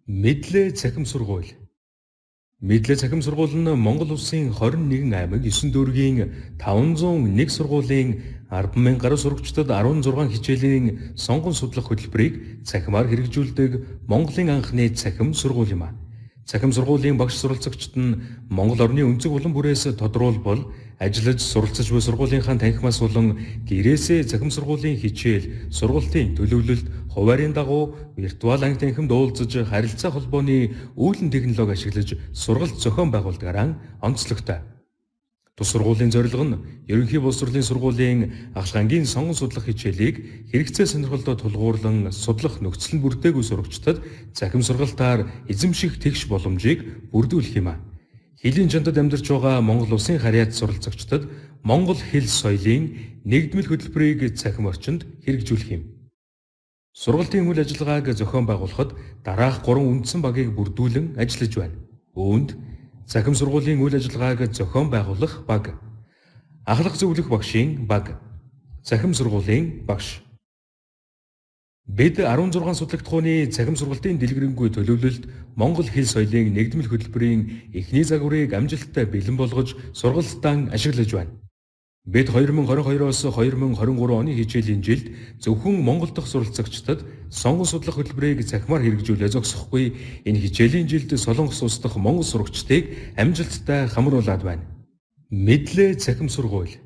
Мэдлээ цахим сургууль. Мэдлээ цахим сургууль нь Монгол улсын 21 аймаг 9 дүүргийн 501 сургуулийн 10,000 гаруй сурагчдад 16 хичээлийн сонгон судлах хөтөлбөрийг цахимаар хэрэгжүүлдэг Монголын анхны цахим сургууль юм а. Цахим сургуулийн багш суралцагчид нь Монгол орны өнцөг улан бүрээс тодруулбал ажиллаж суралцж буй сургуулийнхаа танхимаас болон гэрээсээ цахим сургуулийн хичээл, сургалтын төлөвлөлт, хуваарийн дагуу виртуал анги танхимд уулзаж харилцаа холбооны үүлэн технологи ашиглаж сургалт зохион байгуулдагаараа онцлогтой. Тус сургуулийн зорилго нь ерөнхий боловсролын сургуулийн агшгангийн сонгон судлах хичээлийг хэрэгцээ сонирхолтой тулгуурлан судлах нөхцөл нь бүрдээгүй сурагчдад цахим сургалтаар эзэмших тэгш боломжийг бүрдүүлэх юм а. Хэлийн чандад амьдарч байгаа Монгол улсын харьяат суралцагчдад Монгол хэл соёлын нэгдмэл хөтөлбөрийг цахим орчинд хэрэгжүүлэх юм. Сургалтын үйл ажиллагааг зохион байгуулахад дараах 3 үндсэн багийг бүрдүүлэн ажиллаж байна. Үүнд цахим сургуулийн үйл ажиллагааг зохион байгуулах баг, ахлах зөвлөх багшийн баг, цахим сургуулийн багш. Бид 16 судлагдах ухааны цахим сургалтын дэлгэрэнгүй төлөвлөлт Монгол хэл соёлын нэгдмэл хөтөлбөрийн эхний загварыг амжилттай бэлэн болгож сургалтаа ашиглаж байна. Бид 2022-оос 2023 оны хичээлийн жилд зөвхөн Монгол дахь суралцагчдад сонгон судлах хөтөлбөрийг цахимаар хэрэгжүүлээ зогсохгүй энэ хичээлийн жилд Солонгос улс дахь Монгол сурагчдыг амжилттай хамруулад байна. Мэдлээ цахим сургууль.